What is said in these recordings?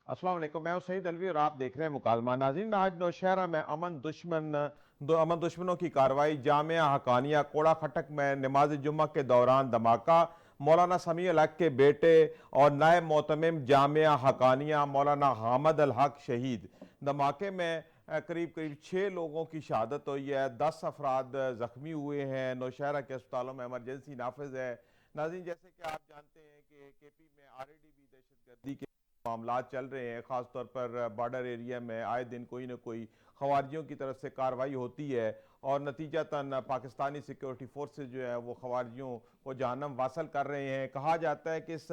अस्सलाम वालेकुम, मैं हूं सईद अलवी और आप देख रहे हैं मुकालमा। नाज़रीन, आज नौशहरा में अमन दुश्मनों की कार्रवाई, जामिया हकानिया कोड़ा खटक में नमाज जुम्मा के दौरान धमाका। मौलाना समी अल हक के बेटे और नायब मोहतमिम जामिया हकानिया मौलाना हामद अल हक शहीद। धमाके में करीब करीब 6 लोगों की शहादत हुई है, 10 अफराद जख्मी हुए हैं। नौशहरा के अस्पतालों में इमरजेंसी नाफिज है। नाज़रीन, जैसे कि आप जानते हैं कि केपी में ऑलरेडी भी दहशत गर्दी के मामला चल रहे हैं। ख़ास तौर पर बॉर्डर एरिया में आए दिन कोई ना कोई खवारियों की तरफ से कार्रवाई होती है और नतीजतन पाकिस्तानी सिक्योरिटी फोर्सेज जो है वो खवारियों को जहन्नम वासल कर रहे हैं। कहा जाता है कि इस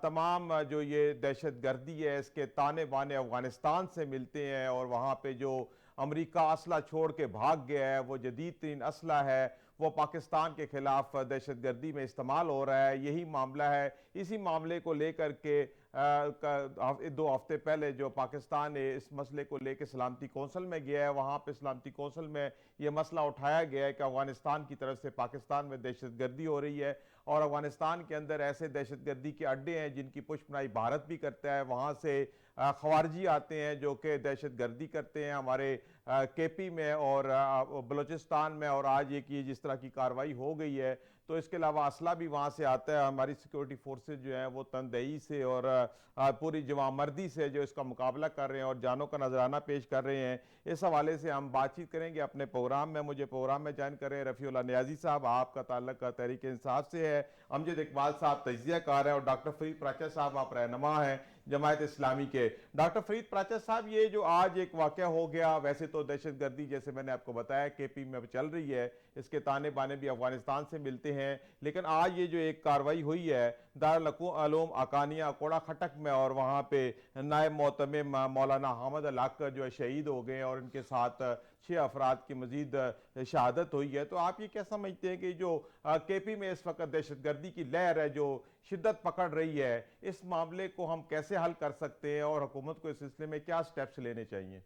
तमाम जो ये दहशत गर्दी है इसके ताने बाने अफ़गानिस्तान से मिलते हैं और वहाँ पे जो अमेरिका असला छोड़ के भाग गया है वो जदीद तरीन असला है, वो पाकिस्तान के खिलाफ दहशत गर्दी में इस्तेमाल हो रहा है। यही मामला है। इसी मामले को लेकर के 2 हफ्ते पहले जो पाकिस्तान इस मसले को लेकर सलामती कौंसिल में गया है, वहाँ पे सलामती कौंसिल में ये मसला उठाया गया है कि अफगानिस्तान की तरफ से पाकिस्तान में दहशत गर्दी हो रही है और अफगानिस्तान के अंदर ऐसे दहशत गर्दी के अड्डे हैं जिनकी पुष्पनाई भारत भी करता है। वहाँ से खवारजी आते हैं जो कि दहशत गर्दी करते हैं हमारे केपी में और बलूचिस्तान में। और आज एक ये जिस तरह की कार्रवाई हो गई है तो इसके अलावा असला भी वहाँ से आता है। हमारी सिक्योरिटी फोर्सेज जो हैं वो तनदेही से और पूरी जवामर्दी से जो इसका मुकाबला कर रहे हैं और जानों का नजराना पेश कर रहे हैं। इस हवाले से हम बातचीत करेंगे अपने प्रोग्राम में। मुझे प्रोग्राम में ज्वाइन कर रहे हैं रफ़ीउल्ला नियाज़ी साहब, आपका ताल्लुक तहरीक इंसाफ से है। अमजद इकबाल साहब तजिया कार हैं और डॉक्टर फरीद प्राचा साहब आप रहनुमा हैं जमायत इस्लामी के। डॉक्टर फरीद प्राचा साहब, ये जो आज एक वाक़या हो गया, वैसे तो दहशत गर्दी जैसे मैंने आपको बताया केपी में चल रही है, इसके ताने बाने भी अफगानिस्तान से मिलते हैं, लेकिन आज ये जो एक कार्रवाई हुई है दारुल उलूम अकानिया कोड़ा खटक में और वहाँ पे नायब मोहतमिम मौलाना हामद अल हक जो है शहीद हो गए और इनके साथ 6 अफराद की मजीद शहादत हुई है। तो आप ये क्या समझते हैं कि जो केपी में इस वक्त दहशत गर्दी की लहर है जो शिद्दत पकड़ रही है, इस मामले को हम कैसे हल कर सकते हैं और हुकूमत को इस सिलसिले में क्या स्टेप्स लेने चाहिए?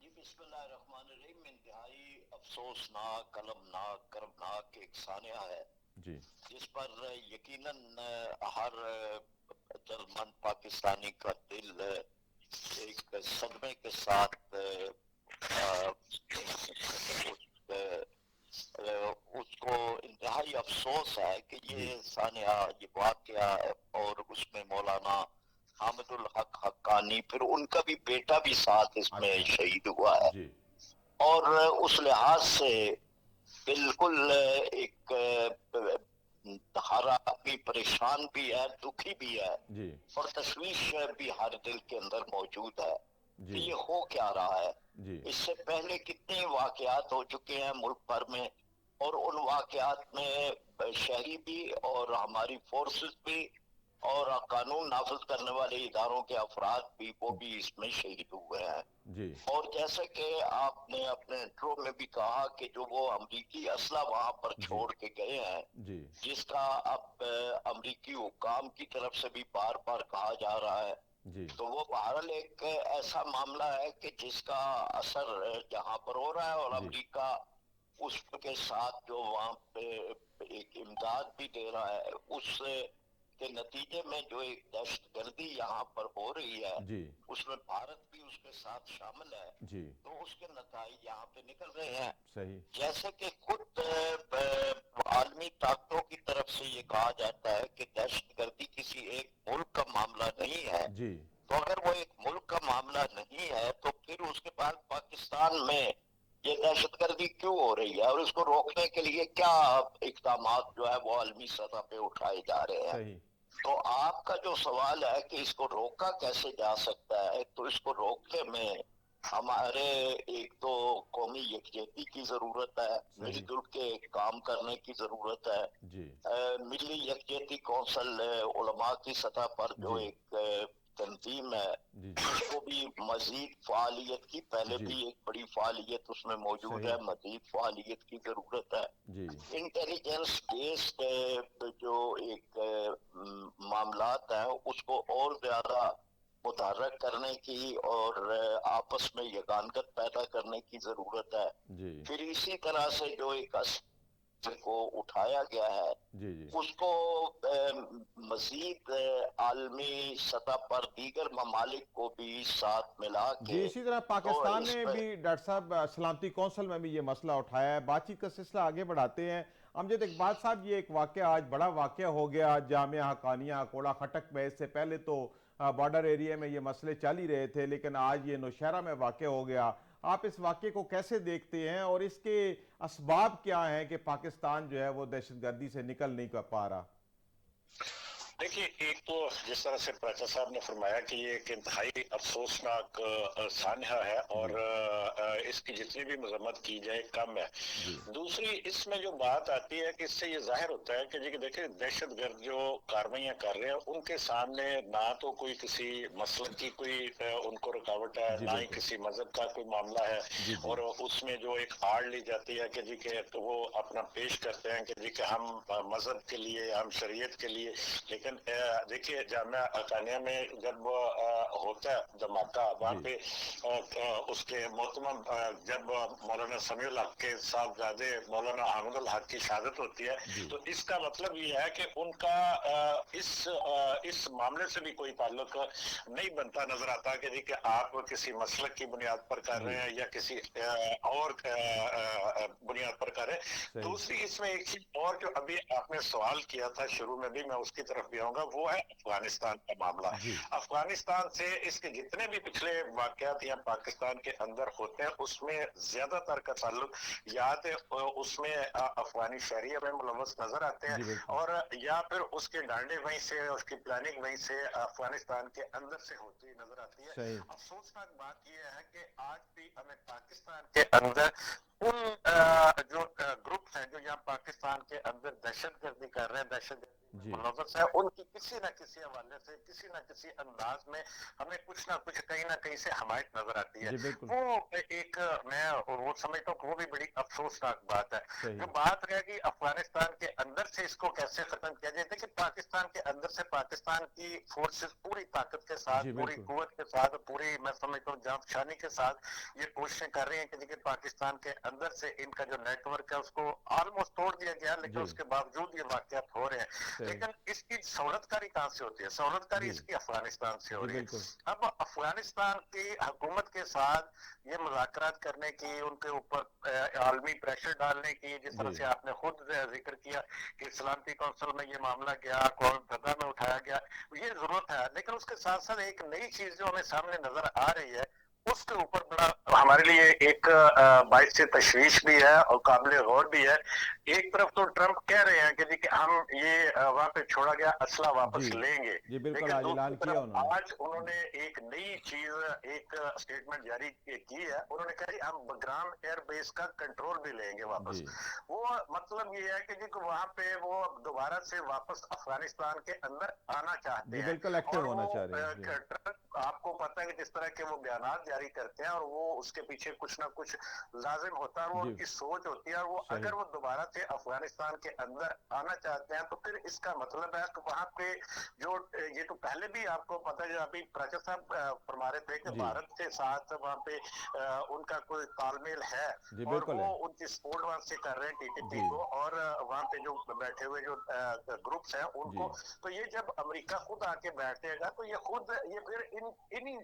जी बिस्मिल्लाहिर्रहमानिर्रहीम। इंतहाई अफसोसनाक, कलमनाक, कर्मनाक एक सानिया है जी। जिस पर यकीनन हर जर्मन पाकिस्तानी का दिल एक सदमे के साथ उसको इंतहाई अफसोस है कि ये जी। सानिया, ये वाकया और उसमें मौलाना हामिदुल हक हक्कानी, फिर उनका भी बेटा भी साथ इसमें अच्छा। शहीद हुआ है। जी। और उस लिहाज से बिल्कुल एक हर आदमी परेशान भी है, दुखी भी है जी। और तशवीश भी हर दिल के अंदर मौजूद है जी। कि ये हो क्या रहा है। जी। इससे पहले कितने वाकयात हो चुके हैं मुल्क भर में और उन वाकयात में शहरी भी और हमारी फोर्सेस भी और कानून नाफिज करने वाले इदारों के अफराद भी, वो भी इसमें शहीद हुए हैं। जी। और जैसे कि आपने अपने इंट्रो में भी कहा कि जो वो अमरीकी असला वहां पर जी। छोड़ के गए हैं, जी। जिसका अब अमरीकी हुकाम की तरफ से भी बार बार कहा जा रहा है, जी। तो वो बहरहाल एक ऐसा मामला है कि जिसका असर जहां पर हो रहा है और जी। अमरीका उसके साथ जो वहां पे एक इमदाद भी दे रहा है, उस के नतीजे में जो एक दहशतगर्दी यहाँ पर हो रही है, जी। उसमें भारत भी उसके साथ शामिल है, जी। तो उसके नतीजे यहाँ पे निकल रहे हैं। सही। जैसे कि खुद आलमी ताकतों की तरफ से ये कहा जाता है कि दहशतगर्दी किसी एक मुल्क का मामला नहीं है। जी। तो अगर वो एक मुल्क का मामला नहीं है तो फिर उसके बाद पाकिस्तान में ये दहशतगर्दी क्यों हो रही है और इसको रोकने के लिए क्या इकदाम जो है वो आलमी सतह पे उठाए जा रहे हैं। सही। तो आपका जो सवाल है कि इसको रोका कैसे जा सकता है, तो इसको रोकने में हमारे एक तो कौमी यकजहती की जरूरत है, सही। मिलजुल के काम करने की जरूरत है। जी। मिली यकजहती कौंसल उलमा की सतह पर जो जी। एक तंजीम है, जी। जी। उसको भी मजीद फालियत की, पहले जी। भी एक बड़ी फालियत उसमें मौजूद सही। है, मजीद फालियत की जरूरत है। जी। इंटेलिजेंस बेस्ड जो एक मामलात हैं उसको और ज्यादा मुतहर्रक करने की और आपस में यगानगत पैदा करने की जरूरत है। जी। फिर इसी तरह से जो एक को उठाया गया है जी जी उसको मजीद आलमी सतह पर दीगर ममालिक को भी साथ मिला जी। के इसी तरह तो पाकिस्तान इस ने पर भी डॉक्टर साहब सलामती कौंसिल में भी ये मसला उठाया है। बातचीत का सिलसिला आगे बढ़ाते हैं। अमजद इकबाल साहब, ये एक वाक़या आज बड़ा वाक़या हो गया जामिया हक़ानिया कोड़ा खटक में। इससे पहले तो बॉर्डर एरिया में ये मसले चल ही रहे थे, लेकिन आज ये नौशहरा में वाक़या हो गया। आप इस वाक़े को कैसे देखते हैं और इसके असबाब क्या हैं कि पाकिस्तान जो है वो दहशतगर्दी से निकल नहीं पा रहा? देखिए, एक तो जिस तरह से प्राचा साहब ने फरमाया कि ये एक इंतहाई अफसोसनाक सान्हा है और इसकी जितनी भी मजम्मत की जाए कम है। जी दूसरी इसमें जो बात आती है कि इससे ये जाहिर होता है कि जी देखिए, दहशतगर्द जो कार्रवाइयां कर रहे हैं उनके सामने ना तो कोई किसी मसलक की कोई उनको रुकावट है, जी ना ही बिल्कुल। किसी मजहब का कोई मामला है। जी जी और उसमें जो एक आड़ ली जाती है कि जी के तो वो अपना पेश करते हैं कि जी के हम मजहब के लिए, हम शरीयत के लिए। लेकिन देखिए, जामिया हक़ानिया में जब होता है धमाका, वहाँ जी पे उसके मोहतरम जब मौलाना समीउल हक के साहबजादे मौलाना अहमदुल हक की शहादत होती है, जी तो इसका मतलब ये है कि उनका इस मामले से भी कोई ताल्लुक नहीं बनता नजर आता कि जी कि आप किसी मसलक की बुनियाद पर कर रहे जी हैं या किसी और बुनियाद पर कर रहे हैं। सही। दूसरी इसमें एक चीज और जो अभी आपने सवाल किया था शुरू में भी, मैं उसकी तरफ भी आऊंगा, वो है अफगानिस्तान का मामला। जी अफगानिस्तान से इसके जितने भी पिछले वाकयात या पाकिस्तान के अंदर होते हैं उसमें ज्यादातर का ताल्लुक या तो उसमें अफगानी शहरिया में मुलव्वस नजर आते हैं जी बिल्कुल और या फिर उसके डांडे वहीं से, उसकी प्लानिंग वहीं से अफगानिस्तान के अंदर से होती नजर आती है। सही। अफसोसनाक बात यह है कि आज भी हमें पाकिस्तान के अंदर उन जो ग्रुप हैं जो यहाँ पाकिस्तान के अंदर दहशतगर्दी कर रहे हैं, दहशतगर्दी में जी मुलव्वस है, उनकी किसी न किसी हवाले से, किसी न किसी अंदाज में हमें कुछ ना कुछ कहीं ना कहीं से हमायत नजर आती है। जी बिल्कुल वो एक मैं वो समझता हूँ कि वो भी बड़ी अफसोसनाक बात है। सही। जो बात रह गई अफगानिस्तान के अंदर से इसको कैसे खत्म किया जाए, देखिए पाकिस्तान के अंदर से पाकिस्तान की फोर्सेस पूरी ताकत के साथ, जी पूरी बिल्कुल कुव्वत के साथ, पूरी मैं समझता हूँ जांफशानी के साथ ये कोशिशें कर रही हैं कि देखिए पाकिस्तान के अंदर से इनका जो नेटवर्क है उसको ऑलमोस्ट तोड़ दिया गया, लेकिन जी उसके बावजूद ये वाकयात हो रहे हैं। सही। लेकिन इसकी सहूलतकारी कहां से होती है? सहूलतकारी जी इसकी अफगानिस्तान से हो जी रही है। बिल्कुल अब अफगानिस्तान की हुकूमत के साथ ये मुज़ाकरात करने की, उनके ऊपर आलमी प्रेशर डालने की, जिस तरह जी से आपने खुद जिक्र किया कि सलामती कौंसिल में ये मामला गया, कौन सदा में उठाया गया, ये जरूरत है। लेकिन उसके साथ साथ एक नई चीज जो हमें सामने नजर आ रही है, उसके ऊपर बड़ा हमारे लिए एक बाइस से तशवीश भी है और काबिल गौर भी है। एक तरफ तो ट्रंप कह रहे हैं कि जी कि हम ये वहां पे छोड़ा गया असला जी वापस लेंगे, जी बिल्कुल लेकिन आज दूसरी ऐलान किया तरफ उन्होंने। आज उन्होंने एक नई चीज, एक स्टेटमेंट जारी की है। उन्होंने कहा हम बग्राम एयरबेस का कंट्रोल भी लेंगे वापस। जी वो मतलब ये है कि जी वहां पे वो दोबारा से वापस अफगानिस्तान के अंदर आना चाहते जी हैं। बिल्कुल एक्टिव और होना वो चाह रहे हैं। जी ट्रंप, आपको पता है कि जिस तरह के वो बयानात जारी करते हैं और वो उसके पीछे कुछ ना कुछ लाजिम होता है, वो जी उनकी सोच होती है। और वो सही। अगर वो दोबारा से अफगानिस्तान के अंदर आना चाहते हैं तो फिर इसका मतलब है कि वहां पे जो ये तो पहले भी आपको पता है, अभी प्राचा साहब फरमा रहे थे कि जी भारत के साथ वहां पे उनका कोई तालमेल है जी और बिल्कुल वो है। उनकी सपोर्ट वहां से कर रहे हैं टीटीपी जी को, और वहां पे जो बैठे हुए जो ग्रुप्स हैं जी उनको। तो ये जब अमेरिका खुद आके बैठेगा तो ये खुद ये फिर इन्हीं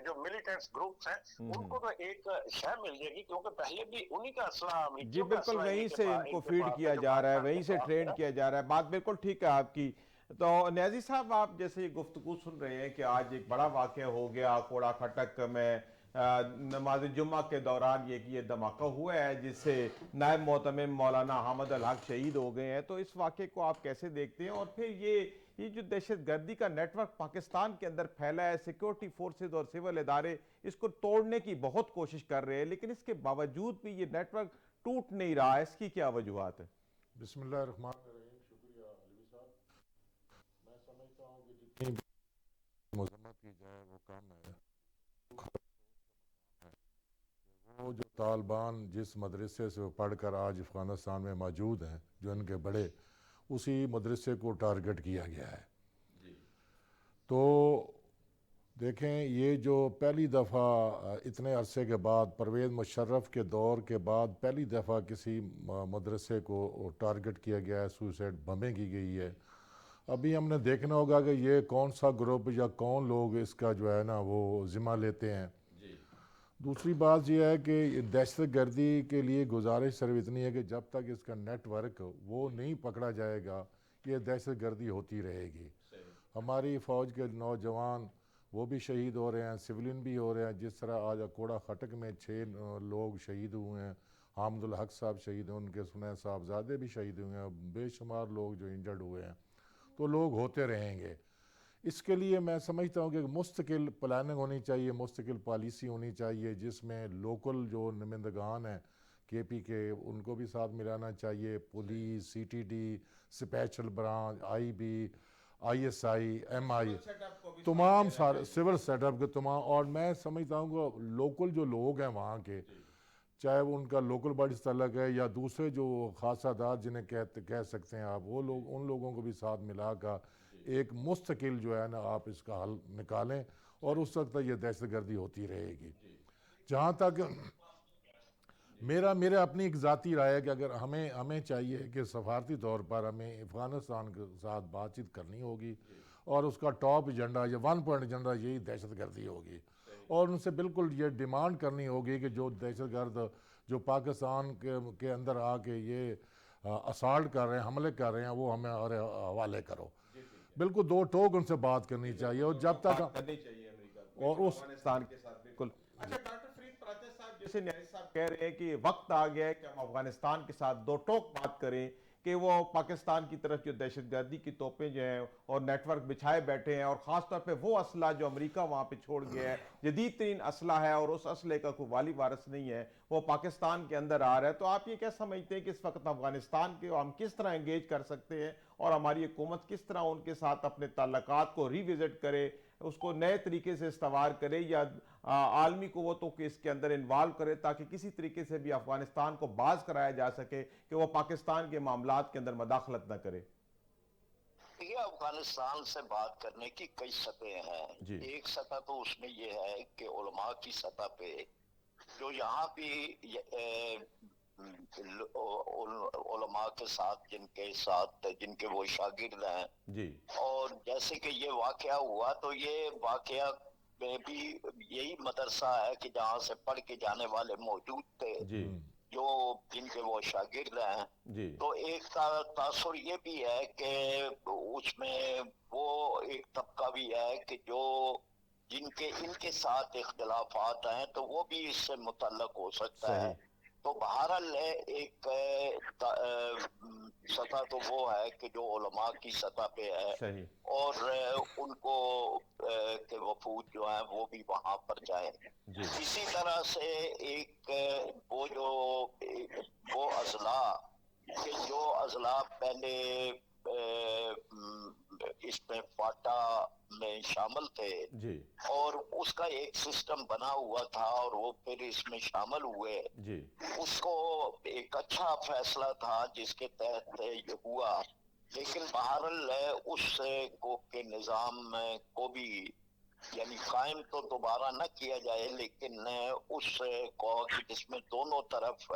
जो मिलिटेंट्स ग्रुप्स हैं उनको तो एक शय मिल जाएगी, क्योंकि पहले भी उन्हीं का असला, जी अमेरिकियों का बिल्कुल असला वहीं से इनको इनके फीड पास है किया जो जा रहा है, पाकिस्तान के वहीं से पास ट्रेन है। किया जा रहा है। बात बिल्कुल ठीक है आपकी। तो न्याजी साहब, आप जैसे ये गुफ्तगू सुन रहे हैं कि आज एक बड़ा वाक़या हो गया कोड़ा खटक में, नमाज जुम्मा के दौरान ये धमाका हुआ है जिससे नायब मोहतमिम मौलाना अहमद अल हक शहीद हो गए हैं। तो इस वाक़े को आप कैसे देखते हैं? और फिर ये जो दहशतगर्दी का नेटवर्क पाकिस्तान के अंदर फैला है, सिक्योरिटी फोर्सेज और सिविल इदारे इसको तोड़ने की बहुत कोशिश कर रहे हैं, लेकिन इसके बावजूद भी ये नेटवर्क टूट नहीं रहा है, इसकी क्या वजूहत है? बिस्मिल्लाहिर्रहमानिर्रहीम। शुक्रिया अलवी साहब। मैं समझता हूँ कि जितनी भी मजम्मत की जाए वो कम है। वो जो तालिबान जिस मदरसे से पढ़कर आज अफ़गानिस्तान में मौजूद हैं, जो इनके बड़े, उसी मदरसे को टारगेट किया गया है। जी तो دیکھیں یہ جو پہلی دفعہ اتنے عرصے کے بعد پرویز مشرف کے دور کے بعد پہلی دفعہ کسی مدرسے کو ٹارگٹ کیا گیا ہے، سوسائڈ بمبنگ کی گئی ہے. ابھی ہم نے دیکھنا ہوگا کہ یہ کون سا گروپ یا کون لوگ اس کا جو ہے نا وہ ذمہ لیتے ہیں. دوسری بات یہ ہے کہ دہشت گردی کے لیے گزارش صرف اتنی ہے کہ جب تک اس کا نیٹ ورک وہ نہیں پکڑا جائے گا یہ دہشت گردی ہوتی رہے گی. ہماری فوج کے نوجوان وہ بھی شہید ہو رہے ہیں، سولین بھی ہو رہے ہیں. جس طرح آج کوڑا خٹک میں 6 لوگ شہید ہوئے ہیں، حامد الحق صاحب شہید ہیں، ان کے سنیں صاحبزادے بھی شہید ہوئے ہیں، بے شمار لوگ جو انجرڈ ہوئے ہیں. تو لوگ ہوتے رہیں گے. اس کے لیے میں سمجھتا ہوں کہ مستقل پلاننگ ہونی چاہیے، مستقل پالیسی ہونی چاہیے، جس میں لوکل جو نمائندگان ہیں کے پی کے ان کو بھی ساتھ ملانا چاہیے، police, C T D, special branch, I B, I S I, M I, تمام سارے سول سیٹ اپ کے تمام. اور میں سمجھتا ہوں کہ لوکل جو لوگ ہیں وہاں کے، چاہے وہ ان کا لوکل باڈی سے تعلق ہے یا دوسرے جو خاصہ دار جنہیں کہہ سکتے ہیں آپ، وہ لوگ ان لوگوں کو بھی ساتھ ملا کر ایک مستقل جو ہے نا آپ اس کا حل نکالیں، اور اس وقت تک یہ دہشت گردی ہوتی رہے گی. جہاں تک میرا اپنی ایک ذاتی رائے ہے کہ اگر ہمیں چاہیے کہ سفارتی طور پر ہمیں افغانستان کے ساتھ بات چیت کرنی ہوگی، اور اس کا ٹاپ ایجنڈا یا 1 پوائنٹ ایجنڈا یہی دہشت گردی ہوگی. اور ان سے بالکل یہ ڈیمانڈ کرنی ہوگی کہ جو دہشت گرد جو پاکستان کے اندر آ کے یہ اسالٹ کر رہے ہیں، حملے کر رہے ہیں، وہ ہمیں اور حوالے کرو. بالکل دو ٹوک ان سے بات کرنی چاہیے. اور جب تک کرنی چاہیے امریکہ کو اور اس افغانستان کے ساتھ. بالکل. اچھا ڈاکٹر فرید پراچا صاحب، جیسے نیاز صاحب کہہ رہے ہیں کہ وقت آ گیا ہے کہ ہم افغانستان کے ساتھ دو ٹوک بات کریں کہ وہ پاکستان کی طرف جو دہشت گردی کی توپیں جو ہیں اور نیٹ ورک بچھائے بیٹھے ہیں، اور خاص طور پہ وہ اسلحہ جو امریکہ وہاں پہ چھوڑ گیا ہے، جدید ترین اسلحہ ہے اور اس اسلحے کا کوئی والی وارث نہیں ہے، وہ پاکستان کے اندر آ رہا ہے. تو آپ یہ کیا سمجھتے ہیں کہ اس وقت افغانستان کے ہم کس طرح انگیج کر سکتے ہیں، اور ہماری حکومت کس طرح ان کے ساتھ اپنے تعلقات کو ری وزٹ کرے، اس کو نئے طریقے سے استوار کرے، یا عالمی قوتوں کے اس کے اندر انوالو کرے، تاکہ کسی طریقے سے بھی افغانستان کو باز کرایا جا سکے کہ وہ پاکستان کے معاملات کے اندر مداخلت نہ کرے؟ یہ افغانستان سے بات کرنے کی کئی سطحیں ہیں. جی. ایک سطح تو اس میں یہ ہے کہ علماء کی سطح پہ جو یہاں بھی علماء کے ساتھ جن کے وہ شاگرد ہیں، جی. اور جیسے کہ یہ واقعہ ہوا تو یہ واقعہ میں بھی یہی مدرسہ ہے کہ جہاں سے پڑھ کے جانے والے موجود تھے، جی. جو جن کے وہ شاگرد ہیں. جی. تو ایک تاثر یہ بھی ہے کہ اس میں وہ ایک طبقہ بھی ہے کہ جو ان کے ساتھ اختلافات ہیں تو وہ بھی اس سے متعلق ہو سکتا ہے. تو بہرحال ایک سطح تو وہ ہے کہ جو علماء کی سطح پہ ہے، صحیح. اور ان کو کہ وفود جو ہیں وہ بھی وہاں پر جائیں. جی. اسی طرح سے ایک وہ اضلاع کہ جو اضلاع پہلے اس میں فاٹا میں شامل تھے، جی. اور اس کا ایک سسٹم بنا ہوا تھا اور وہ پھر اس میں شامل ہوئے. جی. اس کو ایک اچھا فیصلہ تھا جس کے تحت یہ ہوا. لیکن بہرحال اس کو کے نظام کو بھی یعنی قائم تو دوبارہ نہ کیا جائے، لیکن اس کو جس میں دونوں طرف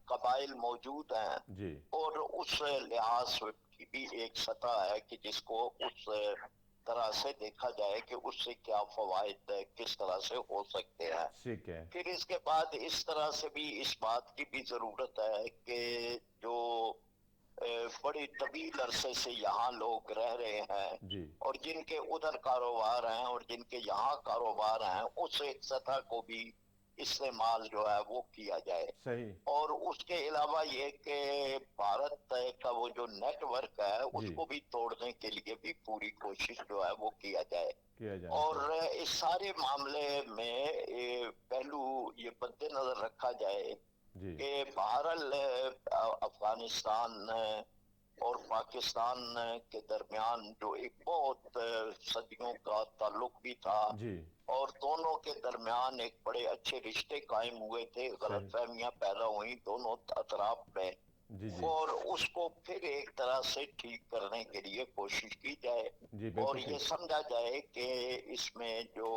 قبائل موجود ہیں، جی. اور اس لحاظ کی بھی ایک سطح ہے کہ جس کو اس طرح سے دیکھا جائے کہ اس سے کیا فوائد کس طرح سے ہو سکتے ہیں. ٹھیک ہے. پھر اس کے بعد اس طرح سے بھی اس بات کی بھی ضرورت ہے کہ جو بڑی طویل عرصے سے یہاں لوگ رہ رہے ہیں، جی. اور جن کے ادھر کاروبار ہیں اور جن کے یہاں کاروبار ہیں، اس ایک سطح کو بھی استعمال جو ہے وہ کیا جائے. صحیح. اور اس کے علاوہ یہ کہ بھارت کا وہ جو نیٹ ورک ہے اس جی. کو بھی توڑنے کے لیے بھی پوری کوشش جو ہے وہ کیا جائے. کیا جانا اور چاہیے. اس سارے معاملے میں پہلو یہ مد نظر رکھا جائے جی. کہ بہرحال افغانستان اور پاکستان کے درمیان جو ایک بہت صدیوں کا تعلق بھی تھا، جی. اور دونوں کے درمیان ایک بڑے اچھے رشتے قائم ہوئے تھے. غلط فہمیاں پیدا ہوئیں دونوں اطراف میں، जी जी और उसको फिर एक तरह से ठीक करने के लिए कोशिश की जाए जी, और बिल्कुल ये ठीक। समझा जाए कि इसमें जो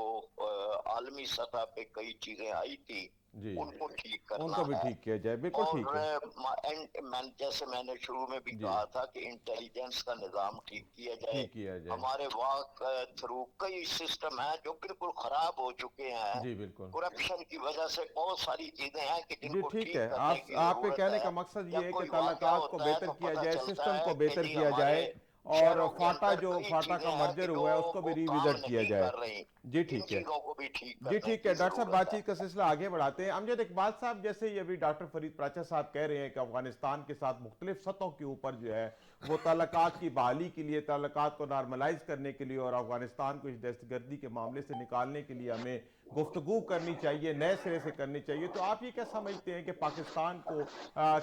आलमी सतह पे कई चीजें आई थी जी, उनको ठीक करना उनको भी है। ठीक किया जाए, बिल्कुल और ठीक है। जैसे मैंने शुरू में भी जी, कहा था कि इंटेलिजेंस का निजाम ठीक किया जाए। ठीक किया जाए। हमारे वहाँ थ्रू कई सिस्टम हैं जो बिल्कुल खराब हो चुके हैं। जी, बिल्कुल। करप्शन की वजह से बहुत सारी चीजें हैं कि जी, जिनको ठीक ठीक है। करने आप की आपके जरूरत कहने है। का मकसद या ये है कि कोई वाकया ताल्लुकात को होता है बेहतर तो किया पता जाए, चलता सिस्टम है को कि बेहतर जी किया हमारे जाए, और शहरों के फाटा अंदर जो कई फाटा चीजें का हैं कि मर्जर जो हुआ है उसको भी वो काम रिविजिट किया नहीं जाए। कर रही। जी, इन ठीक है। चीजों को भी ठीक जी, करने ठीक की है। डॉक्टर साहब, जरूरत है। बातचीत का सिलसिला आगे बढ़ाते हैं। अमजद इकबाल साहब, जैसे ये अभी डॉक्टर फरीद प्राचा साहब कह रहे हैं कि अफगानिस्तान के साथ मुख्तलिफ सतहों के ऊपर जो है वो ताल्लुकात की बहाली के लिए, ताल्लुकात को नॉर्मलाइज करने के लिए और अफगानिस्तान को इस दहशतगर्दी के मामले से निकालने के लिए हमें गुफ्तगू करनी चाहिए, नए सिरे से करनी चाहिए। तो आप ये क्या समझते हैं कि पाकिस्तान को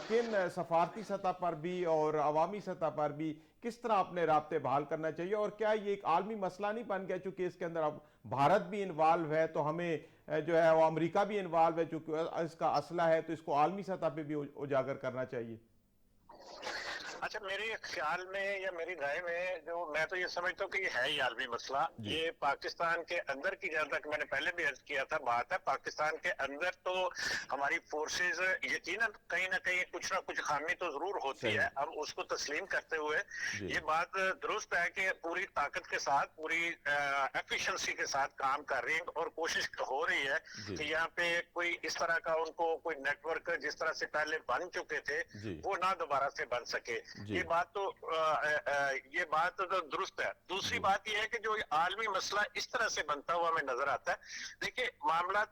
किन सफारती सतह पर भी और अवामी सतह पर भी किस तरह अपने राब्ते बहाल करना चाहिए, और क्या ये एक आलमी मसला नहीं बन गया, चूंकि इसके अंदर अब भारत भी इन्वॉल्व है, तो हमें जो है वो अमेरिका भी इन्वॉल्व है, चूंकि इसका असला है, तो इसको आलमी सतह पे भी उजागर करना चाहिए। अच्छा, मेरे ख्याल में या मेरी राय में जो मैं तो ये समझता हूँ कि ये है ही आलमी मसला। जी ये पाकिस्तान के अंदर की, जहां तक मैंने पहले भी अर्ज किया था, बात है पाकिस्तान के अंदर तो हमारी फोर्सेज यकीनन कहीं ना कहीं कुछ ना कुछ खामी तो जरूर होती सही। है। हम उसको तस्लीम करते हुए जी ये बात दुरुस्त है कि पूरी ताकत के साथ, पूरी एफिशिएंसी के साथ काम कर रही है और कोशिश हो रही है जी कि यहाँ पे कोई इस तरह का उनको कोई नेटवर्क जिस तरह से पहले बन चुके थे जी वो ना दोबारा से बन सके। जी ये बात तो दुरुस्त है। दूसरी जी बात यह है कि जो आलमी मसला इस तरह से बनता हुआ हमें नजर आता है। देखिए, मामला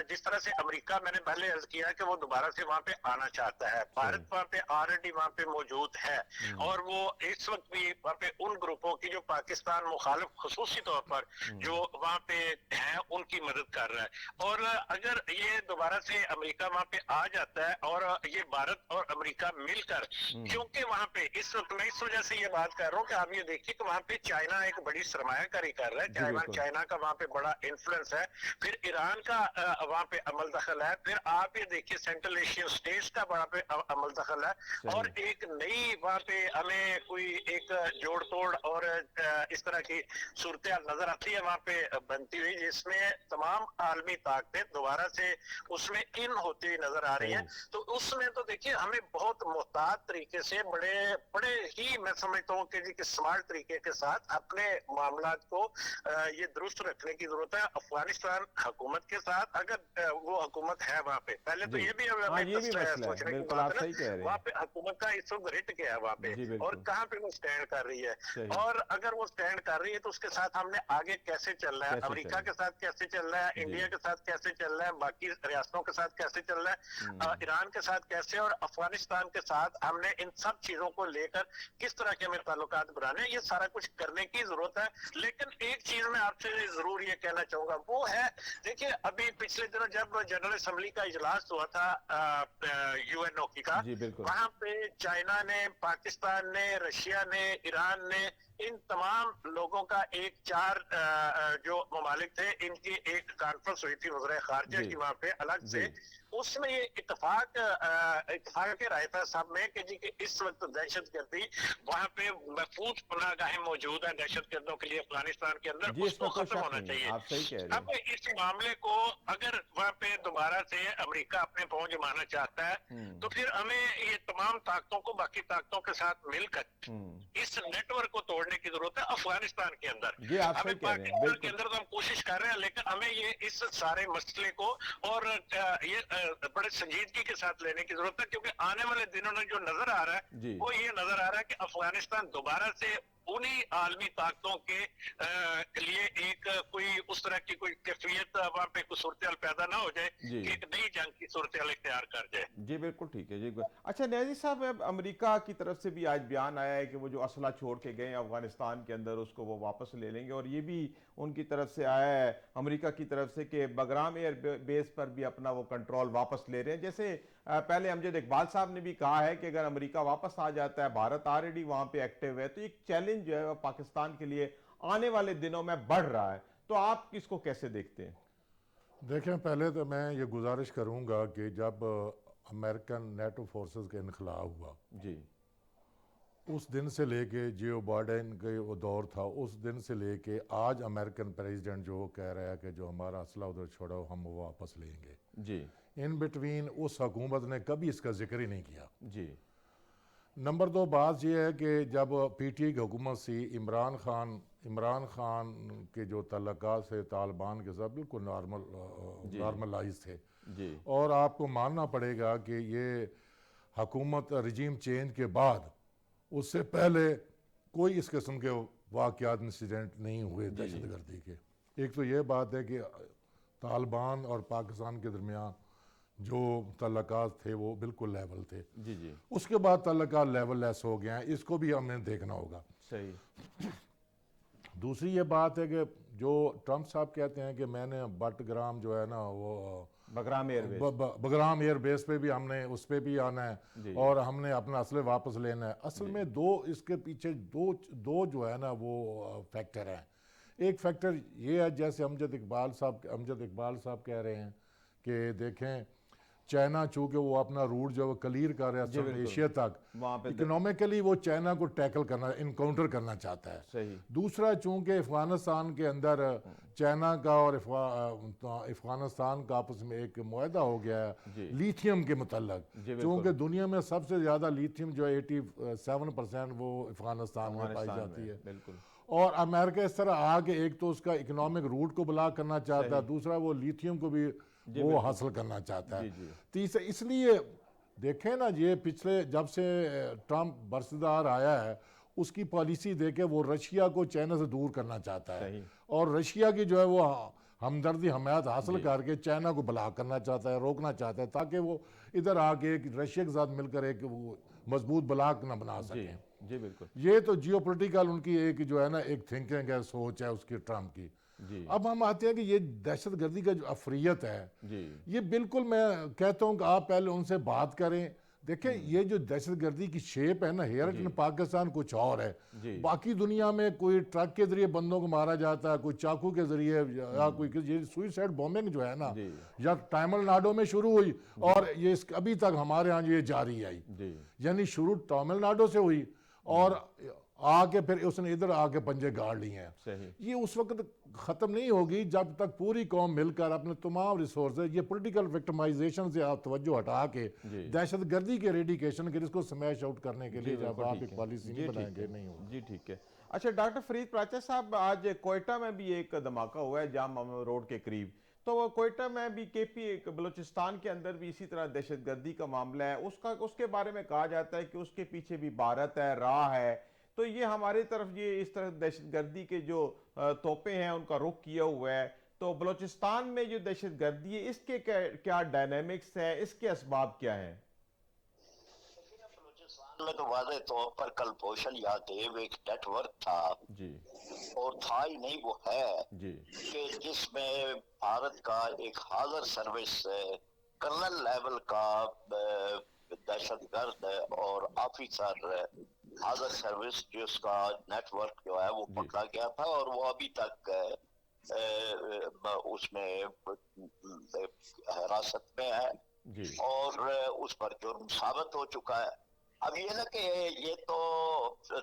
जिस तरह से अमेरिका, मैंने पहले अर्ज किया कि वो दोबारा से वहां पे आना चाहता है। सही। भारत वहां पे ऑलरेडी वहां पे मौजूद है और वो इस वक्त भी वहां पे उन ग्रुपों की जो पाकिस्तान मुखालिफ खुसूसी तौर पर जो वहां पे है उनकी मदद कर रहा है। और अगर ये दोबारा से अमेरिका वहां पे आ जाता है और ये भारत और अमेरिका मिलकर, क्योंकि वहां पे इस वक्त मैं इस वजह से ये बात कर रहा हूँ कि आप ये देखिए कि वहां पे चाइना एक बड़ी सरमायाकारी कर रहा है। जी बिल्कुल। चाइना का वहां पे बड़ा इन्फ्लुएंस है। फिर ईरान का वहां पे अमल दखल है। फिर आप ये देखिए सेंट्रल एशियन स्टेट्स का वहां पे अमल दखल है। सही। और एक नई वहां पे हमें कोई एक जोड़ तोड़ और इस तरह की सूरत नजर आती है वहां पे बनती हुई, जिसमें तमाम आलमी ताकतें दोबारा से उसमें इन होती हुई नजर आ रही है। तो उसमें तो देखिए हमें बहुत मोहतात तरीके से, बड़े बड़े ही मैं समझता हूँ कि स्मार्ट तरीके के साथ अपने मामलात को ये दुरुस्त रखने की जरूरत है। अफगानिस्तान हुकूमत के साथ, अगर वो हुकूमत है वहां पे, पहले तो जी ये भी हाँ, हमें ये भी मसला है, सोचने की बिल्कुल बात आप है सही कह ना, रहे वहां हैं। पे हुकूमत का इस वक्त रेट क्या है वहां पे जी और बिल्कुल। कहाँ पे वो स्टैंड कर रही है। सही। और अगर वो स्टैंड कर रही है तो उसके साथ हमने आगे कैसे चलना है, कैसे अमेरिका चले। के साथ कैसे चलना है, जी इंडिया के साथ कैसे चलना है, बाकी रियासतों के साथ कैसे चलना है, ईरान के साथ कैसे, और अफगानिस्तान के साथ हमने इन सब चीजों को लेकर किस तरह के हमें ताल्लुकात बनाने, ये सारा कुछ करने की जरूरत है। लेकिन एक चीज मैं आपसे जरूर ये कहना चाहूंगा, वो है, देखिए अभी पिछले दिनों जब जनरल असेंबली का इजलास हुआ था यूएनओ का, जी बिल्कुल। वहां पे चाइना ने, पाकिस्तान ने, रशिया ने, ईरान ने, इन तमाम लोगों का एक जो ममालिक थे इनकी एक कॉन्फ्रेंस हुई थी वज़ीर खारजा जी की वहां पे अलग जी से। उसमें ये इत्तेफाक के राय था सब में कि इस वक्त दहशत गर्दी वहां पे महफूज पनाहगाहें मौजूद है दहशत गर्दों के लिए अफगानिस्तान के अंदर, जी, उसको इसमें कोई खत्म शक होना नहीं है, चाहिए। आप सही कह रहे अब हैं। इस मामले को अगर वहां पे दोबारा से अमेरिका अपने पहुंच जमाना चाहता है तो फिर हमें ये तमाम ताकतों को बाकी ताकतों के साथ मिलकर इस नेटवर्क को तोड़ने की जरूरत है अफगानिस्तान के अंदर। जी आप हमें सही कह रहे हैं, पाकिस्तान के बिल्कुल। अंदर तो हम कोशिश कर रहे हैं, लेकिन हमें ये इस सारे मसले को और ये बड़े संजीदगी के साथ लेने की जरूरत है, क्योंकि आने वाले दिनों में जो नजर आ रहा है जी वो ये नजर आ रहा है कि अफगानिस्तान दोबारा से उन्हीं आलमी ताकतों के लिए एक कोई उस तरह की कोई कैफियत वहां पे कोई सूरत पैदा ना हो जाए जी कि एक नई जंग की सूरत इख्तियार कर जाए। जी बिल्कुल ठीक है। जी अच्छा, न्याजी साहब, अब अमेरिका की तरफ से भी आज बयान आया है कि वो जो असला छोड़ के गए अफगानिस्तान के अंदर उसको वो वापस ले लेंगे, और ये भी उनकी तरफ से आया है अमेरिका की तरफ से कि बगराम एयर बेस पर भी अपना वो कंट्रोल वापस ले रहे हैं। जैसे पहले अमजद इकबाल साहब ने भी कहा है कि अगर अमेरिका वापस आ जाता है, भारत ऑलरेडी वहाँ पे एक्टिव है, तो एक चैलेंज जो है वो पाकिस्तान के लिए आने वाले दिनों में बढ़ रहा है। तो आप इसको कैसे देखते हैं? देखें, पहले तो मैं ये गुजारिश करूंगा कि जब امریکن نیٹو فورسز کا انخلا ہوا، جی اس دن سے لے کے جیو بائیڈن کے وہ دور تھا، اس دن سے لے کے آج امریکن پریزیڈنٹ جو کہہ رہا ہے کہ جو ہمارا اسلحہ ادھر چھوڑو ہم وہ واپس لیں گے، جی ان بٹوین اس حکومت نے کبھی اس کا ذکر ہی نہیں کیا۔ جی نمبر دو بات یہ ہے کہ جب پی ٹی آئی کی حکومت سی، عمران خان کے جو تعلقات سے طالبان کے ساتھ بالکل نارملائز تھے، جی اور آپ کو ماننا پڑے گا کہ یہ حکومت رجیم چینج کے بعد اس سے پہلے کوئی اس قسم کے واقعات انسیڈنٹ نہیں ہوئے دہشت گردی کے۔ ایک تو یہ بات ہے کہ طالبان اور پاکستان کے درمیان جو تعلقات تھے وہ بالکل لیول تھے، جی جی اس کے بعد تعلقات لیول لیس ہو گئے ہیں، اس کو بھی ہمیں دیکھنا ہوگا۔ صحیح۔ دوسری یہ بات ہے کہ جو ٹرمپ صاحب کہتے ہیں کہ میں نے بٹ گرام جو ہے نا وہ Bagram air base, Bagram air base پہ بھی ہم نے اس پہ بھی آنا ہے اور ہم نے اپنا اسلحے واپس لینا ہے، اصل میں اس کے پیچھے دو جو ہے نا وہ فیکٹر ہیں۔ ایک فیکٹر یہ ہے جیسے امجد اقبال صاحب کہہ رہے ہیں کہ دیکھیں چائنا چونکہ وہ اپنا روٹ جو کلیئر کر رہا ہے سب ایشیا تک، اکنومیکلی وہ چائنا کو ٹیکل کرنا، انکاؤنٹر کرنا چاہتا ہے۔ صحیح۔ دوسرا چونکہ افغانستان کے اندر چائنا کا اور افغانستان کا آپس میں ایک معاہدہ ہو گیا ہے لیتھیم کے متعلق، چونکہ دنیا میں سب سے زیادہ لیتھیم جو 87% وہ افغانستان میں پائی جاتی ہے، بالکل۔ اور امریکہ اس طرح آگے ایک تو اس کا اکنامک روٹ کو بلاک کرنا چاہتا ہے، دوسرا وہ لیتھیم کو بھی وہ حاصل کرنا چاہتا ہے۔ تیسرا اس لیے دیکھیں نا یہ پچھلے جب سے ٹرمپ برسدار آیا ہے اس کی پالیسی دیکھے وہ رشیا کو چائنا سے دور کرنا چاہتا ہے، اور رشیا کی جو ہے وہ ہمدردی حمایت حاصل کر کے چائنا کو بلاک کرنا چاہتا ہے، روکنا چاہتا ہے تاکہ وہ ادھر آ کے رشیا کے ساتھ مل کر ایک مضبوط بلاک نہ بنا سکیں۔ جی بالکل۔ یہ تو جیو پولیٹیکل ان کی ایک جو ہے نا ایک تھنکنگ ہے، سوچ ہے اس کی ٹرمپ کی۔ اب ہم آتے ہیں کہ یہ دہشت گردی کا جو افریت ہے، یہ بالکل میں کہتا ہوں کہ آپ پہلے ان سے بات کریں۔ دیکھیں یہ جو دہشت گردی کی شیپ ہے نا، ہیئر ان پاکستان کچھ اور ہے، باقی دنیا میں کوئی ٹرک کے ذریعے بندوں کو مارا جاتا ہے، کوئی چاقو کے ذریعے، یا کوئی یہ سوئسائڈ بومبنگ جو ہے نا یا تامل ناڈو میں شروع ہوئی اور یہ ابھی تک ہمارے ہاں یہ جاری ہے، یعنی شروع تامل ناڈو سے ہوئی اور آگے پھر اس نے ادھر آگے پنجے گاڑ لی ہیں۔ یہ اس وقت ختم نہیں ہوگی جب تک پوری قوم مل کر اپنے تمام ریسورسز، یہ پولیٹیکل وکٹمائزیشن سے آپ توجہ ہٹا کے دہشت گردی کے ریڈیکیشن کے اس کو سمیش آؤٹ کرنے کے لیے جب آپ ایک پالیسی نہیں بنائیں گے نہیں ہوگا۔ جی ٹھیک ہے۔ اچھا ڈاکٹر فرید پراچا صاحب، آج کوئٹہ میں بھی ایک دھماکہ ہوا ہے جام روڈ کے قریب، تو وہ کوئٹہ میں بھی بلوچستان کے اندر بھی اسی طرح دہشت گردی کا معاملہ ہے، اس کے بارے میں کہا جاتا ہے کہ اس کے پیچھے بھی بھارت ہے، راہ ہے، تو یہ ہماری طرف یہ اس طرح دہشت گردی کے جو توپے ہیں ان کا رخ کیا ہوا ہے، تو بلوچستان میں جو دہشت گردی ہے اس کے کیا ڈائنامکس ہے، اس کے اسباب کیا ہیں؟ بلوچستان میں تو واضح طور پر کلبھوشن یادیو ایک نیٹ ورک تھا، اور تھا ہی نہیں وہ ہے، کہ جس میں بھارت کا ایک حاضر سروس کرنل لیول کا دہشت گرد اور آفیسر حاضر سروس جس کا نیٹ ورک جو ہے وہ پکڑا گیا تھا، اور وہ ابھی تک اس میں حراست میں ہے اور اس پر جرم ثابت ہو چکا ہے۔ اب یہ نا کہ یہ تو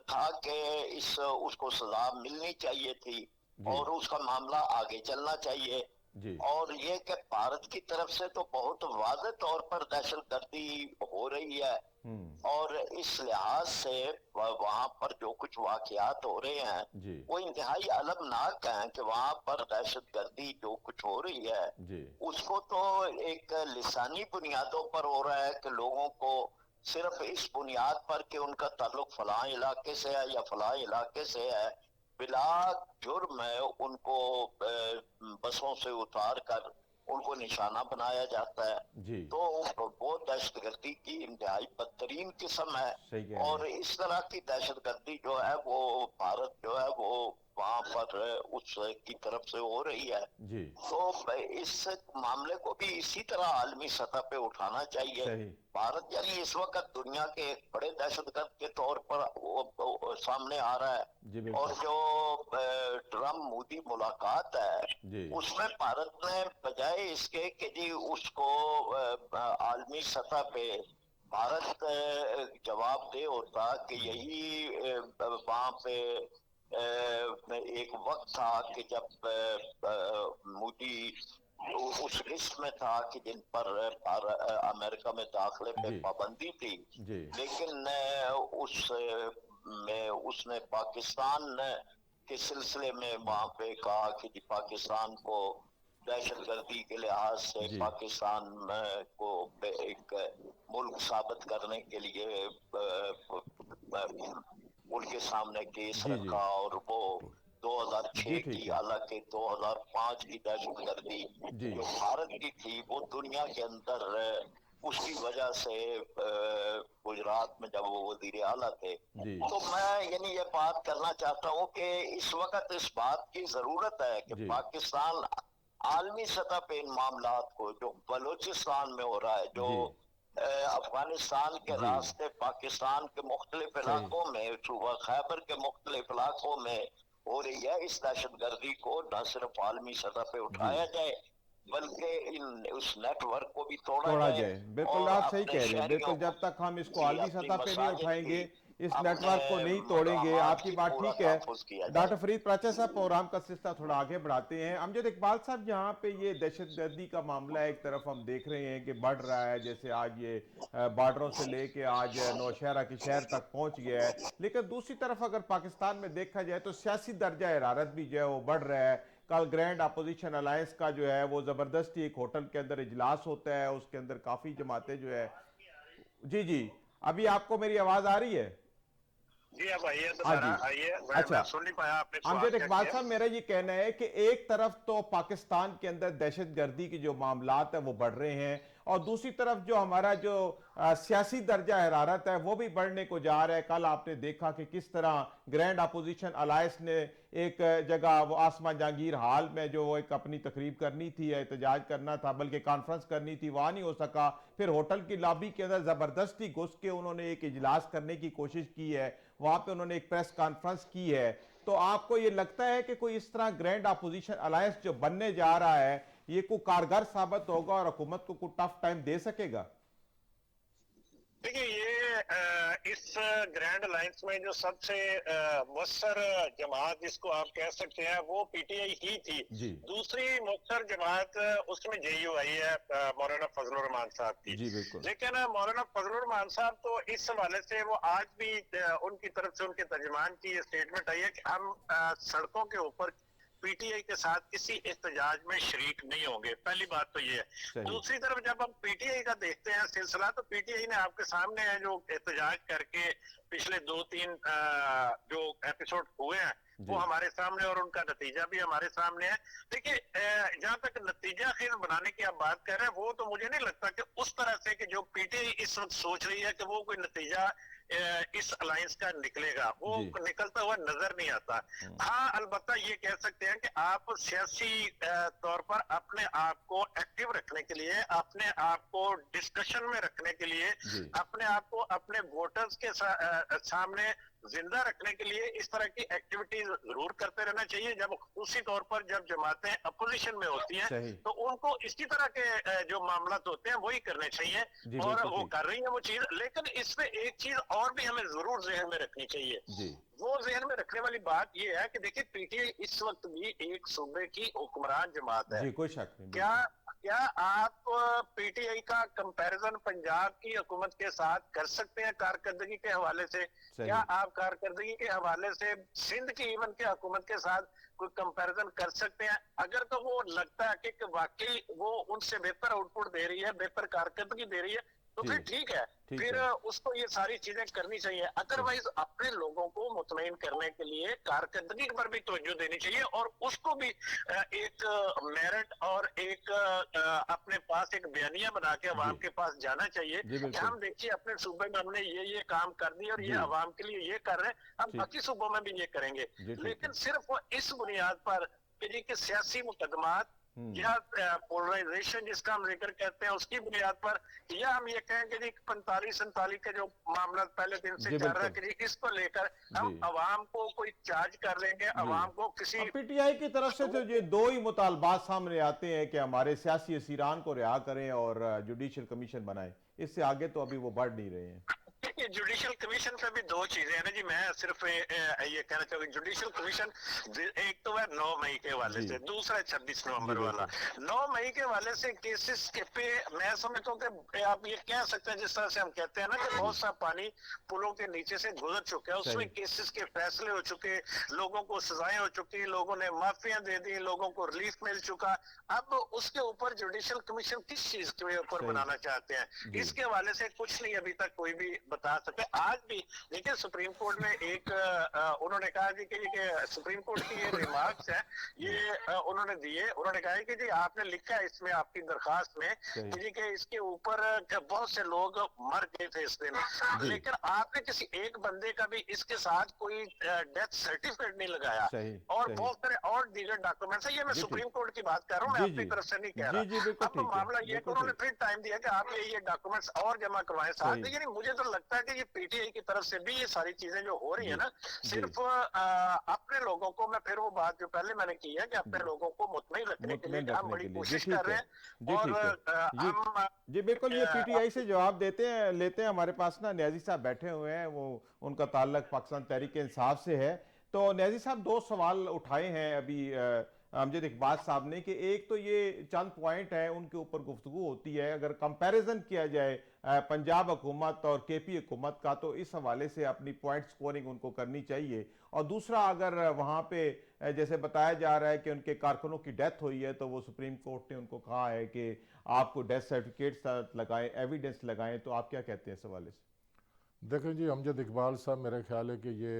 تھا کہ اس کو سزا ملنی چاہیے تھی اور اس کا معاملہ آگے چلنا چاہیے، اور یہ کہ بھارت کی طرف سے تو بہت واضح طور پر دہشت گردی ہو رہی ہے، اور اس لحاظ سے وہاں پر جو کچھ واقعات ہو رہے ہیں وہ انتہائی المناک ہیں، کہ وہاں پر دہشت گردی جو کچھ ہو رہی ہے اس کو تو ایک لسانی بنیادوں پر ہو رہا ہے کہ لوگوں کو صرف اس بنیاد پر کہ ان کا تعلق فلاں علاقے سے ہے یا فلاں علاقے سے ہے، بلا جرم ہے ان کو بسوں سے اتار کر ان کو نشانہ بنایا جاتا ہے، تو وہ دہشت گردی کی انتہائی بدترین قسم ہے، اور اس طرح کی دہشت گردی جو ہے وہ بھارت جو ہے وہ वहां पर उस की तरफ से हो रही है। जी तो इस मामले को भी इसी तरह आलमी सतह पे उठाना चाहिए। सही भारत यानी इस वक्त दुनिया के एक बड़े दहशतगर्द के तौर पर वो सामने आ रहा है। जी और बिल्कुल जो ट्रम्प मोदी मुलाकात है जी उसमें भारत ने बजाय इसके कि जी उसको आलमी सतह पे भारत जवाब दे होता कि यही वहां पे एक वक्त था कि जब मोदी उस लिस्ट में था कि जिन पर अमेरिका में दाखिले पे जी पाबंदी थी, जी लेकिन उस में उसने पाकिस्तान के सिलसिले में वहां पे कहा कि जी पाकिस्तान को दहशतगर्दी के लिहाज से जी पाकिस्तान को एक मुल्क साबित करने के लिए उनके सामने केस जी जी रखा। और वो 2006 जी की, ठीक है हालांकि 2005 की दहशतगर्दी जी जो भारत की थी वो दुनिया के अंदर उसकी वजह से गुजरात में जब वो वजीर आला थे। जी तो मैं यानी ये बात करना चाहता हूँ कि इस वक्त इस बात की जरूरत है कि जी पाकिस्तान आलमी सतह पे इन मामलात को जो बलूचिस्तान में हो रहा है, जो जी अफगानिस्तान के जी रास्ते पाकिस्तान के मुख्तलिफ सही इलाकों में, सूबा खैबर के मुख्तलिफ इलाकों में हो रही है, इस दहशतगर्दी को न सिर्फ आलमी सतह पे जी उठाया जाए बल्कि इन उस नेटवर्क को भी तोड़ा तोड़ा जाए जाए बिल्कुल और आप सही अपने कह रहे हैं शहरियों बिल्कुल को, जब तक हम इसको जी, आलमी अपनी सतह पे नहीं मसाजिद उठाएंगे की, इस अपने नेटवर्क को नहीं तोड़ेंगे मकामात आपकी की बात पूरा ठीक है तहफ़्फ़ुज़ किया जाए। डॉक्टर फरीद प्राचा साहब प्रोग्राम का सिलसिला थोड़ा आगे बढ़ाते हैं अमजद इकबाल साहब यहाँ पे ये दहशतगर्दी का मामला एक तरफ हम देख रहे हैं कि बढ़ रहा है जैसे आज ये बॉर्डरों से लेके आज नौशहरा के शहर तक पहुंच गया है लेकिन दूसरी तरफ अगर पाकिस्तान में देखा जाए तो सियासी दर्जा हरारत भी जो है वो बढ़ रहा है कल ग्रैंड अपोजिशन अलायंस का जो है वो ज़बरदस्ती एक होटल के अंदर इजलास होता है उसके अंदर काफ़ी जमातें जो है जी जी अभी आपको मेरी आवाज़ आ रही है जी अब आइए हाँ दोबारा जी आइए, अच्छा मैं सुन नहीं पाया आपने सवाल अमजद क्या इकबाल किया। साहब मेरा ये कहना है कि एक तरफ तो पाकिस्तान के अंदर दहशतगर्दी के जो मामलात है वो बढ़ रहे हैं और दूसरी तरफ जो हमारा जो सियासी दर्जा हरारत है वो भी बढ़ने को जा रहा है कल आपने देखा कि किस तरह ग्रैंड अपोजिशन अलायंस ने एक जगह वो आसमा जहांगीर हाल में जो एक अपनी तकरीब करनी थी एहतजाज करना था बल्कि कॉन्फ्रेंस करनी थी वहां नहीं हो सका फिर होटल की लॉबी के अंदर ज़बरदस्ती घुस के उन्होंने एक इजलास करने की कोशिश की है वहां पे उन्होंने एक प्रेस कॉन्फ्रेंस की है तो आपको ये लगता है कि कोई इस तरह ग्रैंड अपोजिशन अलायंस जो बनने जा रहा है ये कोई कारगर साबित होगा और हुकूमत को कोई टफ टाइम दे सकेगा? देखिए ये इस ग्रैंड अलायंस में जो सबसे मुअस्सर जमात जिसको आप कह सकते हैं वो पीटीआई ही थी। जी दूसरी मुअस्सर जमात उसमें जेयूआई है, मौलाना फजलुर रहमान साहब की। जी बिल्कुल लेकिन मौलाना फजलुर रहमान साहब तो इस हवाले से वो आज भी उनकी तरफ से उनके तर्जमान की स्टेटमेंट आई है कि हम सड़कों के ऊपर पीटीआई के साथ किसी एहतजाज में शरीक नहीं होंगे। पहली बात तो ये है। सही दूसरी तरफ जब हम पीटीआई का देखते हैं सिलसिला तो पीटीआई ने आपके सामने है जो एहतजाज करके पिछले 2-3 जो एपिसोड हुए हैं वो हमारे सामने और उनका नतीजा भी हमारे सामने है। देखिए जहां तक नतीजा खेल बनाने की आप बात कर रहे हैं वो तो मुझे नहीं लगता कि उस तरह से कि जो पीटीआई इस वक्त सोच रही है कि वो कोई नतीजा इस अलायंस का निकलेगा वो निकलता हुआ नजर नहीं आता। हाँ अलबत्ता ये कह सकते हैं कि आप सियासी तौर पर अपने आप को एक्टिव रखने के लिए, अपने आप को डिस्कशन में रखने के लिए, अपने आप को अपने वोटर्स के सामने जिंदा रखने के लिए इस तरह की एक्टिविटीज जरूर करते रहना चाहिए। जब उसी तौर पर जब जमातें अपोजिशन में होती हैं तो उनको इसी तरह के जो मामला होते हैं वही करने चाहिए और वो कर रही है वो चीज। लेकिन इसमें एक चीज और भी हमें जरूर जहन में रखनी चाहिए। वो जहन में रखने वाली बात ये है कि देखिए पीटीआई इस वक्त भी एक सूबे की हुक्मरान जमात है। जी कोई शक नहीं। क्या आप पीटीआई का कंपैरिजन पंजाब की हुकूमत के साथ कर सकते हैं कारकर्दगी के हवाले से? क्या आप कारकर्दगी के हवाले से सिंध की इवन के हुकूमत के साथ कोई कंपैरिजन कर सकते हैं? अगर तो वो लगता है कि वाकई वो उनसे बेहतर आउटपुट दे रही है, बेहतर कारकर्दगी दे रही है तो फिर ठीक है, ठीक फिर है। उसको ये सारी चीजें करनी चाहिए। अदरवाइज अपने लोगों को मुतमईन करने के लिए कारकर्दगी पर भी तवज्जो देनी चाहिए, और उसको भी एक मेरिट और एक अपने पास एक बयानिया बना के अवाम जी के पास जाना चाहिए जी कि बिल्कुल। हम देखिए अपने सूबे में हमने ये काम कर दिए और ये जी अवाम के लिए ये कर रहे हैं, हम ठीक। बाकी सूबों में भी ये करेंगे। जी ठीक लेकिन है। सिर्फ इस बुनियाद पर कि जी कि सियासी मुकदमात या पोलराइजेशन जिसका हम जिक्र कहते हैं उसकी बुनियाद पर, या हम ये कहें कि जी 45-47 के जो मामला पहले दिन से जी चल रहा है बिल्कुल। कि जी इसको लेकर जी हम अवाम को कोई चार्ज कर लेंगे, जी। अवाम को किसी अब पीटीआई की तरफ से तो ये दो ही मुतालबात सामने आते हैं कि हमारे सियासी असीरान को रिहा करें और जुडिशल कमीशन बनाएं। इससे आगे तो अभी वो बढ़ नहीं रहे हैं। देखिए, जुडिशल कमीशन पे भी दो चीजें हैं ना जी। मैं सिर्फ ये कहना चाहूंगा, जुडिशल कमीशन एक तो है 9 मई के हवाले जी से, दूसरा है 26 जी नवंबर वाला। बिल्कुल। 9 मई के हवाले से केसेस के पे मैं समझता हूँ कि आप ये कह सकते हैं, जिस तरह से हम कहते हैं ना कि बहुत सा पानी पुलों के नीचे से गुजर चुका है, उसमें सही। केसेस के फैसले हो चुके, लोगों को सजाएं हो चुकी, लोगों ने माफियां दे दी, लोगों को रिलीफ मिल चुका। अब उसके ऊपर जुडिशल कमीशन किस चीज के ऊपर सही। बनाना चाहते हैं, जी इसके हवाले से कुछ नहीं अभी तक कोई भी बता सकते। आज भी देखिए सुप्रीम कोर्ट में एक उन्होंने कहा कि सुप्रीम कोर्ट की ये रिमार्क्स है, ये उन्होंने दिए, उन्होंने कहा कि जी आपने लिखा है इसमें आपकी दरखास्त में सही। कि जी कि इसके ऊपर बहुत से लोग मर गए थे इस दिन, जी लेकिन आपने किसी एक बंदे का भी इसके साथ कोई डेथ सर्टिफिकेट नहीं लगाया, सही और सही। बहुत सारे और दीगर डॉक्यूमेंट्स है। ये मैं जी ठीक। सुप्रीम कोर्ट की बात कर रहा हूँ, मैं जी अपनी जी तरफ से नहीं कह जी जी रहा। बिल्कुल अब ठीक है। मामला ये है कि बिल्कुल उन्होंने ठीक। फिर टाइम दिया कि आप ये डॉक्यूमेंट्स और जमा करवाएं साथ, सही। लेकिन मुझे तो लगता है कि ये पीटीआई की तरफ से भी ये सारी चीजें जो हो रही जी है ना, जी सिर्फ अपने लोगों को, मैं फिर वो बात जो पहले मैंने की है कि अपने जी लोगों को मुतमईन रखने के लिए मुतमिन हम रखने बड़ी के लिए। जी कोशिश कर ठीक रहे है। हैं, जी और ठीक है। ये हम जी बिल्कुल, ये पीटीआई से जवाब देते हैं लेते हैं। हमारे पास ना न्याजी साहब बैठे हुए हैं, वो उनका ताल्लुक पाकिस्तान तहरीक इंसाफ से है। तो न्याजी साहब दो सवाल उठाए हैं अभी अमजद इकबाल साहब ने, कि एक तो ये चंद पॉइंट है उनके ऊपर गुफ्तगू होती है, अगर कंपैरिजन किया जाए पंजाब हुकूमत और केपी हुकूमत का, तो इस हवाले से अपनी पॉइंट स्कोरिंग उनको करनी चाहिए। और दूसरा, अगर वहाँ पे जैसे बताया जा रहा है कि उनके कारकुनों की डेथ हुई है, तो वो सुप्रीम कोर्ट ने उनको कहा है कि आपको डेथ सर्टिफिकेट लगाएं, एविडेंस लगाएं, तो आप क्या कहते हैं इस हवाले से? देखें जी, अमजद इकबाल साहब, मेरा ख्याल है कि ये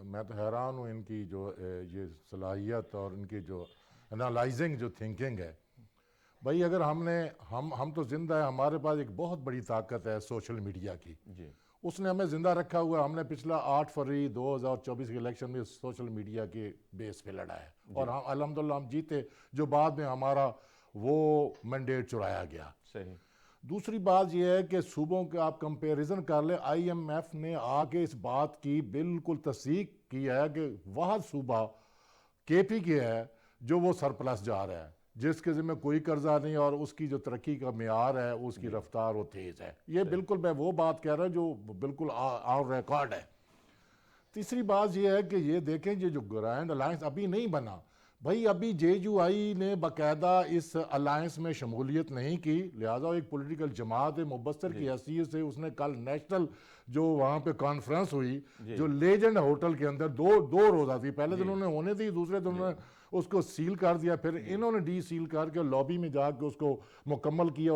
मैं तो हैरान हूँ इनकी जो ये सलाहियत और इनकी जो एनालाइजिंग जो थिंकिंग है। भाई अगर हम तो जिंदा है, हमारे पास एक बहुत बड़ी ताकत है सोशल मीडिया की, जी उसने हमें ज़िंदा रखा हुआ है। हमने पिछला 8 फरवरी 2024 के इलेक्शन में सोशल मीडिया के बेस पे लड़ा है, और हम अल्हम्दुलिल्लाह हम जीते, जो बाद में हमारा वो मैंडेट चुराया गया। सही। दूसरी बात यह है कि सूबों के आप कंपैरिजन कर ले, आईएमएफ ने आके इस बात की बिल्कुल तस्दीक की है कि वह सूबा केपी के है जो वो सरप्लस जा रहा है, जिसके ज़िम्मे कोई कर्जा नहीं, और उसकी जो तरक्की का मियार है, उसकी रफ्तार वो तेज़ है। ये बिल्कुल मैं वो बात कह रहा हूँ जो बिल्कुल ऑन रिकॉर्ड है। तीसरी बात यह है कि ये देखें, ये जो ग्रैंड अलायंस अभी नहीं बना भाई, अभी जेयूआई ने बाकायदा इस अलायंस में शमूलियत नहीं की, लिहाजा एक पॉलिटिकल जमात मुबस्तर की हैसियत से उसने कल नेशनल जो वहाँ पे कॉन्फ्रेंस हुई, जो लेजेंड होटल के अंदर दो रोज़ा थी, पहले दिन उन्होंने होने दी, दूसरे दिन उन्होंने उसको सील कर दिया, फिर इन्होंने डी सील करके लॉबी में जाके उसको मुकम्मल किया।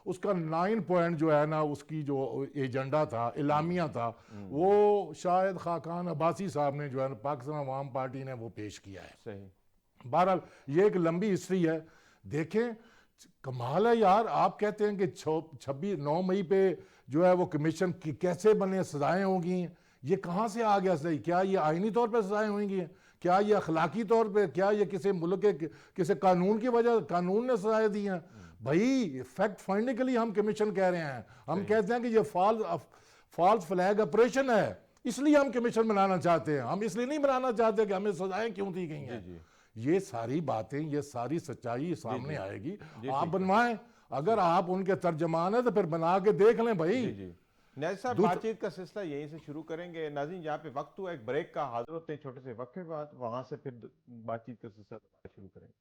उसका 9 पॉइंट जो है ना, उसकी जो एजेंडा था, इलामिया था, वो शायद खाकान अब्बासी साहब ने जो है पाकिस्तान अवाम पार्टी ने वो पेश किया है। सही। बहरहाल ये एक लंबी हिस्ट्री है। देखें, कमाल है यार, आप कहते हैं कि 9 मई पे जो है वो कमीशन की कैसे बने, सजाएं होंगी, ये कहाँ से आ गया सही? क्या ये आईनी तौर पे सजाएं होंगी? क्या ये अखलाकी तौर पे? क्या ये किसी मुल्क के किसी कानून की वजह, कानून ने सजाएं दी हैं? भाई फैक्ट फाइंडिंग के लिए हम कमीशन कह रहे हैं। हम कहते हैं कि ये फॉल्स फ्लैग ऑपरेशन है, इसलिए हम कमीशन बनाना चाहते हैं। हम इसलिए नहीं बनाना चाहते कि हमें सजाएं क्यों दी गई हैं। ये सारी बातें, ये सारी सच्चाई सामने आएगी। आप बनवाएं, अगर आप उनके तर्जमान है तो फिर बना के देख लें भाई। नाज़िम साहब, बातचीत का सिलसिला यहीं से शुरू करेंगे। नाज़रीन, यहाँ पे वक्त हुआ एक ब्रेक का, हाजिर होते हैं छोटे से वक्त के बाद, वहां से फिर बातचीत का सिलसिला शुरू करेंगे।